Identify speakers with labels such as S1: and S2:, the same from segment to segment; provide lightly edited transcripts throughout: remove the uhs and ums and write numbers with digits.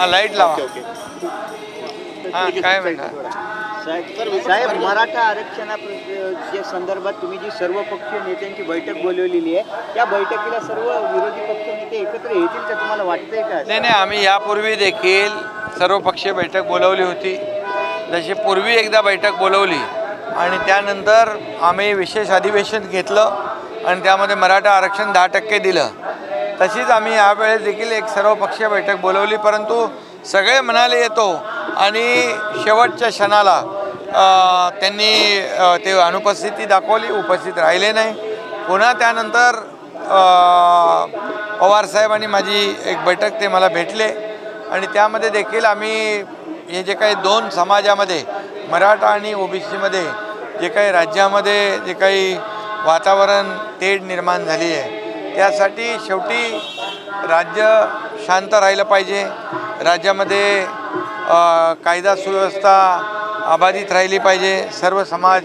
S1: Light लावा. काय म्हणता
S2: साहेब, मराठा आरक्षणाच्या संदर्भात तुम्ही जी सर्वपक्षीय नेत्यांची बैठक बोलवलेली आहे, त्या बैठकीला सर्व विरोधी पक्ष नेते एकत्र येतील का, तुम्हाला वाटतंय का?
S1: नाही, आम्ही यापूर्वी देखील सर्वपक्षीय बैठक बोलवली होती. जशी पूर्वी एकदा बैठक बोलवली आणि त्यानंतर आम्ही विशेष अधिवेशन घेतलं आणि त्यामध्ये मराठा आरक्षण 10% दिलं. तशीच आम्ही यावेळेस देखील एक सर्वपक्षीय बैठक बोलवली, परंतु सगळे म्हणाले येतो आणि शेवटच्या क्षणाला त्यांनी ते अनुपस्थिती दाखवली, उपस्थित राहिले नाही. पुन्हा त्यानंतर पवारसाहेब आणि माझी एक बैठक ते मला भेटले आणि त्यामध्ये देखील आम्ही हे जे काही दोन समाजामध्ये मराठा आणि ओबीसीमध्ये जे काही राज्यामध्ये जे काही वातावरण तेढ निर्माण झाली आहे, त्यासाठी शेवटी राज्य शांत राहिलं पाहिजे, राज्यामध्ये कायदा सुव्यवस्था अबाधित राहिली पाहिजे, सर्व समाज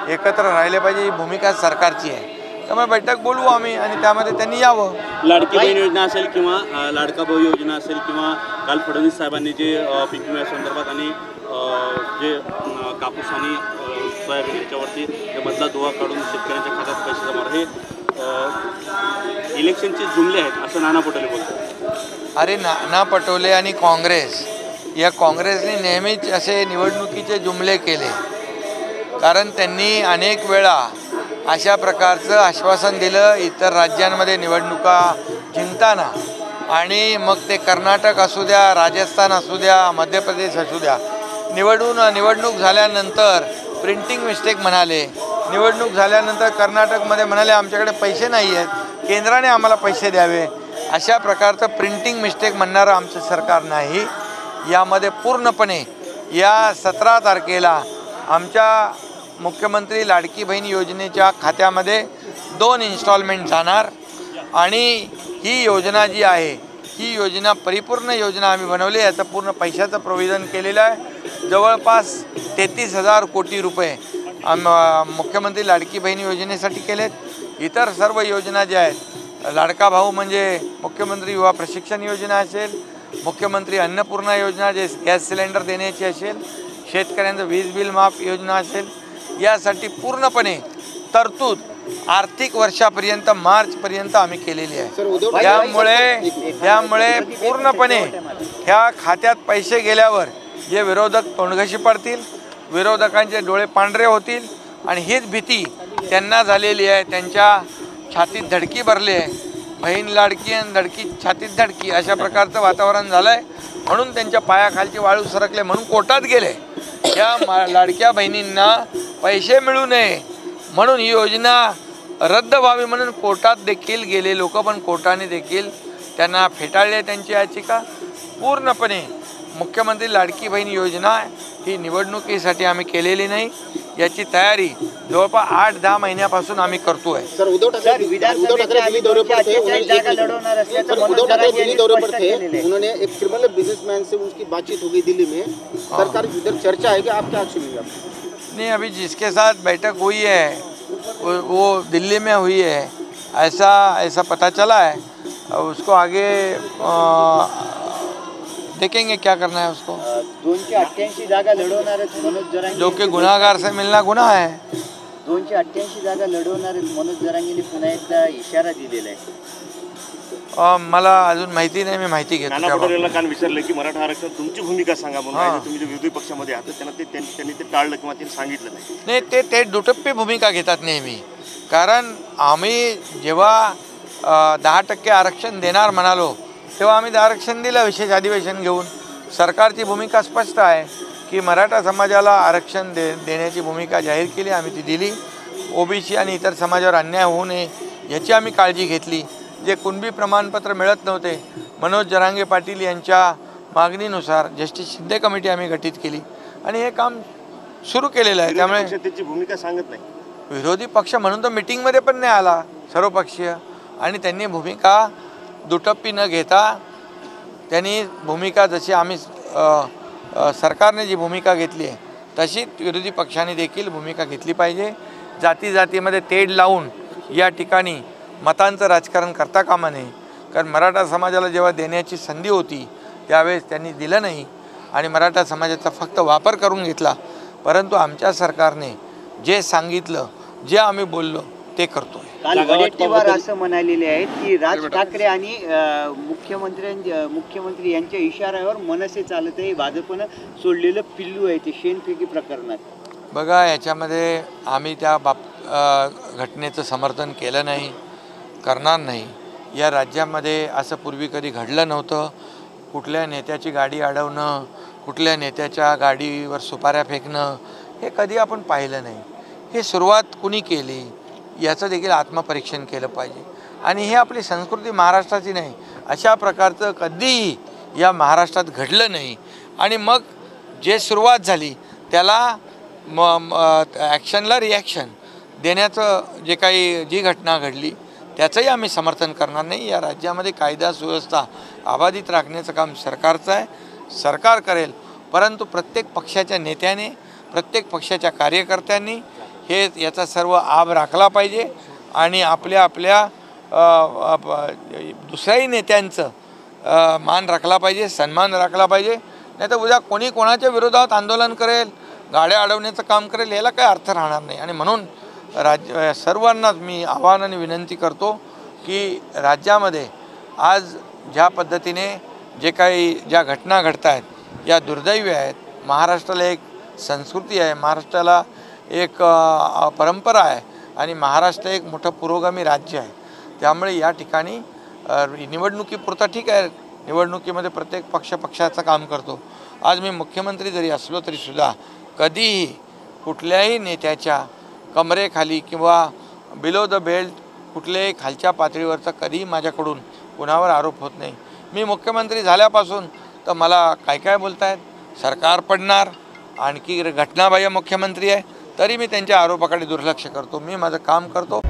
S1: एकत्र राहिले पाहिजे, ही भूमिका सरकारची आहे. त्यामुळे बैठक बोलवू आम्ही आणि त्यामध्ये त्यांनी यावं.
S3: लाडकी बहीण योजना असेल किंवा लाडका भाऊ योजना असेल किंवा काल फडणवीस साहेबांनी जे पीक विम्या संदर्भात आणि जे कापूस आणि सोयाबीन याच्यावरती मधला दुवा काढून शेतकऱ्यांच्या खात्यात पैसे जमा, हे इलेक्शनचे जुमले आहेत असं नाना पटोले बोलतात.
S1: अरे नाना पटोले आणि काँग्रेस, या काँग्रेसने नेहमीच असे निवडणुकीचे जुमले केले, कारण त्यांनी अनेक वेळा अशा प्रकारचं आश्वासन दिलं इतर राज्यांमध्ये निवडणुका जिंकताना, आणि मग ते कर्नाटक असू द्या, राजस्थान असू द्या, मध्य प्रदेश असू द्या, निवडणूक झाल्यानंतर प्रिंटिंग मिस्टेक म्हणाले, निवडणूक झाल्यानंतर कर्नाटकमध्ये म्हणाले आमच्याकडे पैसे नाही आहेत, केंद्राने आम्हाला पैसे द्यावे, अशा प्रकारचं प्रिंटिंग मिस्टेक म्हणणारं आमचं सरकार नाही. यामध्ये पूर्णपणे या 17 तारखेला आमच्या मुख्यमंत्री लाडकी बहीण योजनेच्या खात्यामध्ये 2 इन्स्टॉलमेंट जाणार आणि ही योजना जी आहे, ही योजना परिपूर्ण योजना आम्ही बनवली. याचं पूर्ण पैशाचं प्रोव्हिजन केलेलं आहे. जवळपास 33,000 कोटी रुपये मुख्यमंत्री लाडकी बहीण योजनेसाठी केलेत. इतर सर्व योजना ज्या आहेत, लाडका भाऊ म्हणजे मुख्यमंत्री युवा प्रशिक्षण योजना असेल, मुख्यमंत्री अन्नपूर्णा योजना जे गॅस सिलेंडर देण्याची असेल, शेतकऱ्यांचं वीज बिल माफ योजना असेल, यासाठी पूर्णपणे तरतूद आर्थिक वर्षापर्यंत मार्चपर्यंत आम्ही केलेली आहे. त्यामुळे पूर्णपणे ह्या खात्यात पैसे गेल्यावर जे विरोधक तोंडघशी पडतील, विरोधकांचे डोळे पांढरे होतील आणि हीच भीती त्यांना झालेली आहे. त्यांच्या छातीत धडकी भरली आहे, बहीण लाडकी आणि धडकी छातीत धडकी, अशा प्रकारचं वातावरण झालं आहे. म्हणून त्यांच्या पायाखालची वाळू सरकले म्हणून कोर्टात गेले. या लाडक्या बहिणींना पैसे मिळू नये म्हणून ही योजना रद्द व्हावी म्हणून कोर्टात देखील गेले लोक, पण कोर्टाने देखील त्यांना फेटाळले त्यांची याचिका. पूर्णपणे मुख्यमंत्री लाडकी बहीण योजना ही निवडणुकीसाठी आम्ही केलेली नाही, याची तयारी जवळपास 8-10 महिन्यापासून आम्ही करतोय.
S4: सर, उद्धव ठाकरे दिल्ली दौरे पर थे, उन्होंने एक क्रिमिनल बिजनेसमैन से उसकी बातचीत हो गई दिल्ली में. सरकार इधर चर्चा है कि आप क्या सुनेंगे?
S1: नहीं, अभी जिसके साथ बैठक हुई है वो दिल्ली में हुई है, ऐसा पता चला है. उसको आगे देखेंगे क्या करना है उसको.
S2: 288 जागा लढवणार मनोज जरांगे,
S1: जो कि गुनाहगार से मिलना गुनाह है.
S2: 288 जागा लढवणार मनोज जरांगेने पुन्हा एकदा इशारा दिलेला आहे.
S1: मला अजून माहिती नाही, मी माहिती घेतो.
S3: नाना पटोलेला काल विचारलं की मराठा आरक्षण तुमची भूमिका सांगा म्हणून, तुम्ही जे विरोधी पक्षामध्ये आहात त्यांनी ते टाळलं किंवा त्यांनी सांगितलं नाही.
S1: ते दुटप्पी भूमिका घेतात नेहमी. कारण आम्ही जेव्हा 10% आरक्षण देणार म्हणालो तेव्हा आम्ही आरक्षण दिलं विशेष अधिवेशन घेऊन. सरकारची भूमिका स्पष्ट आहे की मराठा समाजाला आरक्षण देण्याची भूमिका जाहीर केली, आम्ही ती दिली. ओबीसी आणि इतर समाजावर अन्याय होऊ नये याची आम्ही काळजी घेतली. जे कुणबी प्रमाणपत्र मिळत नव्हते, मनोज जरांगे पाटील यांच्या मागणीनुसार जस्टिस शिंदे कमिटी आम्ही गठीत केली आणि हे काम सुरू केलेलं आहे. त्यामुळे
S4: त्याची भूमिका सांगत नाही.
S1: विरोधी पक्ष म्हणून तर मिटिंगमध्ये पण नाही आला सर्वपक्षीय, आणि त्यांनी भूमिका दुटप्पी न घेता त्यांनी भूमिका जशी आम्ही सरकारने जी भूमिका घेतली आहे तशी विरोधी पक्षाने देखील भूमिका घेतली पाहिजे. जातीमध्ये तेढ लावून या ठिकाणी मतांचं राजकारण करता कामा नये. कारण मराठा समाजाला जेव्हा देण्याची संधी होती त्यावेळेस त्यांनी दिलं नाही आणि मराठा समाजाचा फक्त वापर करून घेतला. परंतु आमच्या सरकारने जे सांगितलं, जे आम्ही बोललो ते करतो.
S2: काल वडेट्टीवार असं म्हणालेले आहेत की राज ठाकरे आणि मुख्यमंत्री यांच्या इशाऱ्यावर मनसे चालत आहे. भाजपनं सोडलेलं पिल्लू आहे ते शेणफेकी प्रकरणात.
S1: बघा, याच्यामध्ये आम्ही त्या घटनेचं समर्थन केलं नाही, करणार नाही. या राज्यामध्ये असं पूर्वी कधी घडलं नव्हतं. कुठल्या नेत्याची गाडी अडवणं, कुठल्या नेत्याच्या गाडीवर सुपाऱ्या फेकणं हे कधी आपण पाहिलं नाही. हे सुरुवात कुणी केली याचं देखील आत्मपरीक्षण केलं पाहिजे. आणि हे आपली संस्कृती महाराष्ट्राची नाही. अशा प्रकारचं कधीही या महाराष्ट्रात घडलं नाही. आणि मग जे सुरुवात झाली त्याला ॲक्शनला रिॲक्शन देण्याचं जी घटना घडली त्याचंही आम्ही समर्थन करणार नाही. या राज्यामध्ये कायदा सुव्यवस्था अबाधित राखण्याचं काम सरकारचं आहे, सरकार करेल. परंतु प्रत्येक पक्षाच्या नेत्याने, प्रत्येक पक्षाच्या कार्यकर्त्यांनी याचा सर्व आभ राखला पाहिजे आणि आपल्या दुसऱ्याही नेत्यांचं मान राखला पाहिजे, सन्मान राखला पाहिजे. नाही तर उद्या कोणी कोणाच्या विरोधात आंदोलन करेल, गाड्या अडवण्याचं काम करेल, याला काही अर्थ राहणार नाही. आणि म्हणून सर्वांनाच मी आवाहन आणि विनंती करतो की राज्यामध्ये आज ज्या पद्धतीने ज्या घटना घडत आहेत या दुर्दैवी आहेत. महाराष्ट्राला एक संस्कृती आहे, महाराष्ट्राला एक परंपरा आहे आणि महाराष्ट्र एक मोठं पुरोगामी राज्य आहे. त्यामुळे या ठिकाणी निवडणुकीपुरता ठीक आहे, निवडणुकीमध्ये प्रत्येक पक्षाचं काम करतो. आज मी मुख्यमंत्री जरी असलो तरीसुद्धा कधीही कुठल्याही नेत्याच्या कमरेखाली किंवा बिलो द बेल्ट कुठल्याही खालच्या पातळीवरचा कधीही माझ्याकडून कुणावर आरोप होत नाही. मी मुख्यमंत्री झाल्यापासून तर मला काय बोलतायत, सरकार पडणार, आणखी घटनाबाह्य मुख्यमंत्री आहे, तरी मी त्यांच्या आरोपाकडे दुर्लक्ष करतो. मी माझं काम करतो.